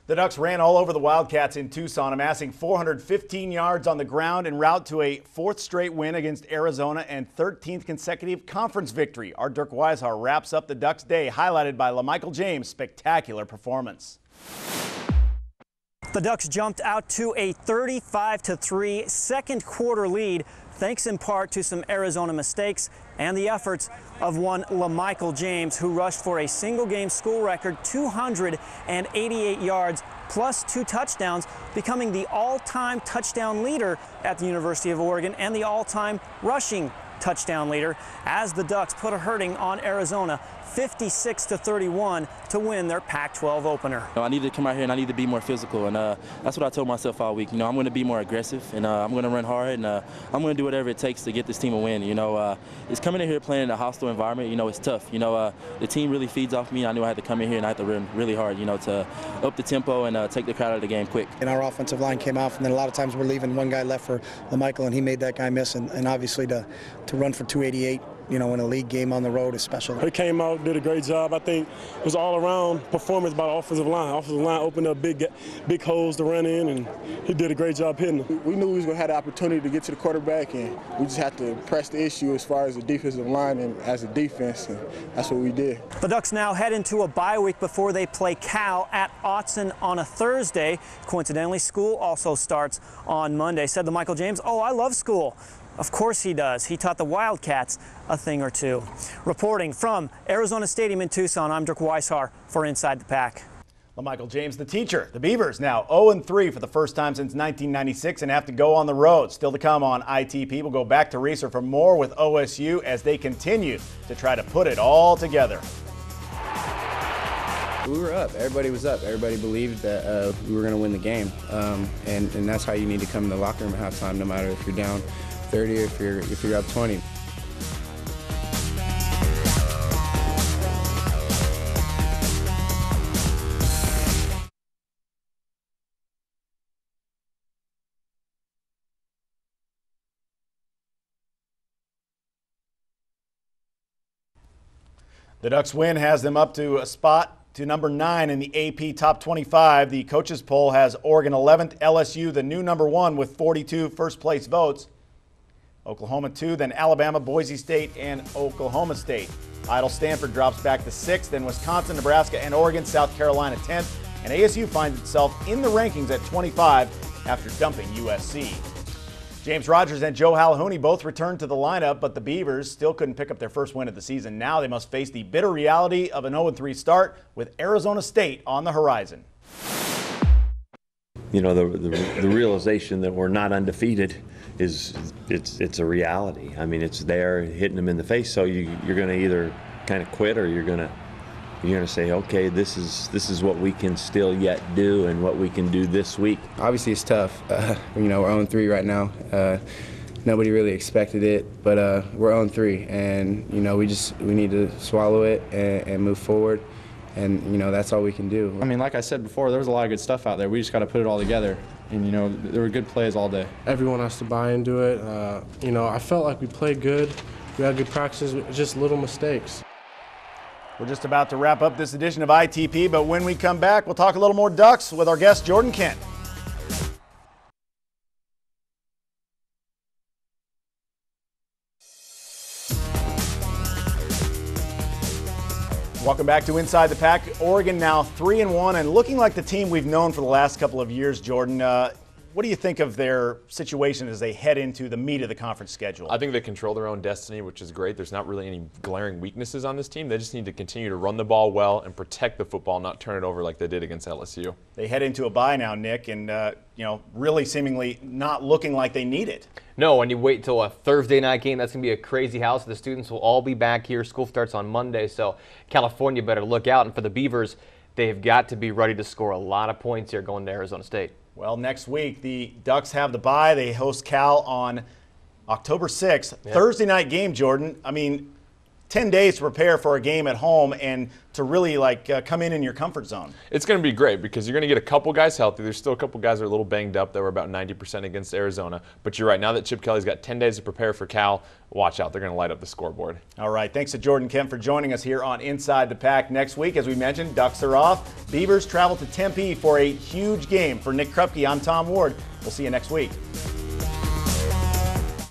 The Ducks ran all over the Wildcats in Tucson, amassing 415 yards on the ground en route to a fourth straight win against Arizona and 13th consecutive conference victory. Our Dirk Weishar wraps up the Ducks' day, highlighted by LaMichael James' spectacular performance. The Ducks jumped out to a 35-3 second quarter lead, thanks in part to some Arizona mistakes and the efforts of one LaMichael James, who rushed for a single-game school record 288 yards plus 2 touchdowns, becoming the all-time touchdown leader at the University of Oregon and the all-time rushing touchdown leader as the Ducks put a hurting on Arizona 56-31 to win their Pac-12 opener. I need to come out here and I need to be more physical, and that's what I told myself all week. I'm going to be more aggressive, and I'm going to run hard, and I'm going to do whatever it takes to get this team a win. It's coming in here playing in a hostile environment. It's tough. The team really feeds off me. I knew I had to come in here and I had to run really hard, to up the tempo and take the crowd out of the game quick. And our offensive line came off, and then a lot of times we're leaving one guy left for LaMichael, and he made that guy miss, and obviously to run for 288. In a league game on the road is special. He came out, did a great job. I think it was all-around performance by the offensive line. Offensive line opened up big holes to run in, and he did a great job hitting them. We knew we was going to have the opportunity to get to the quarterback, and we just had to press the issue as far as the defensive line and as a defense, and that's what we did. The Ducks now head into a bye week before they play Cal at Autzen on a Thursday. Coincidentally, school also starts on Monday. Said LaMichael James, "Oh, I love school." Of course he does. He taught the Wildcats a thing or two. Reporting from Arizona Stadium in Tucson, I'm Dirk Weishar for Inside the Pack. LaMichael James, the teacher. The Beavers now 0-3 for the first time since 1996 and have to go on the road. Still to come on ITP. We'll go back to Reeser for more with OSU as they continue to try to put it all together. We were up. Everybody was up. Everybody believed that we were going to win the game, and that's how you need to come in the locker room at halftime, no matter if you're down 30 or if you're up 20. The Ducks win has them up to a spot to number 9 in the AP Top 25. The coaches poll has Oregon 11th, LSU the new number 1 with 42 first-place votes. Oklahoma 2, then Alabama, Boise State, and Oklahoma State. Idle Stanford drops back to 6th, then Wisconsin, Nebraska, and Oregon, South Carolina 10th. And ASU finds itself in the rankings at 25 after dumping USC. James Rogers and Joe Halahouni both returned to the lineup, but the Beavers still couldn't pick up their first win of the season. Now they must face the bitter reality of an 0-3 start with Arizona State on the horizon. The realization that we're not undefeated it's a reality. I mean, it's there hitting them in the face. So you're going to either kind of quit or you're going to say, okay, this is what we can still yet do and what we can do this week. Obviously, it's tough. We're 0-3 right now. Nobody really expected it, but we're 0-3, and we need to swallow it and move forward. And, that's all we can do. I mean, like I said before, there was a lot of good stuff out there. We just got to put it all together. And, there were good plays all day. Everyone has to buy into it. I felt like we played good. We had good practices, just little mistakes. We're just about to wrap up this edition of ITP, but when we come back, we'll talk a little more Ducks with our guest, Jordan Kent. Welcome back to Inside the Pack. Oregon now 3-1 and looking like the team we've known for the last couple of years, Jordan. What do you think of their situation as they head into the meat of the conference schedule? I think they control their own destiny, which is great. There's not really any glaring weaknesses on this team. They just need to continue to run the ball well and protect the football, not turn it over like they did against LSU. They head into a bye now, Nick, and really seemingly not looking like they need it. No, and you wait until a Thursday night game. That's going to be a crazy house. The students will all be back here. School starts on Monday, so California better look out. And for the Beavers, they've got to be ready to score a lot of points here going to Arizona State. Well, next week, the Ducks have the bye. They host Cal on October 6th. Yep. Thursday night game, Jordan. I mean, 10 days to prepare for a game at home and to really come in your comfort zone. It's going to be great because you're going to get a couple guys healthy. There's still a couple guys that are a little banged up that were about 90% against Arizona. But you're right. Now that Chip Kelly's got 10 days to prepare for Cal, watch out. They're going to light up the scoreboard. All right. Thanks to Jordan Kemp for joining us here on Inside the Pack. Next week, as we mentioned, Ducks are off. Beavers travel to Tempe for a huge game. For Nick Krupke, I'm Tom Ward. We'll see you next week.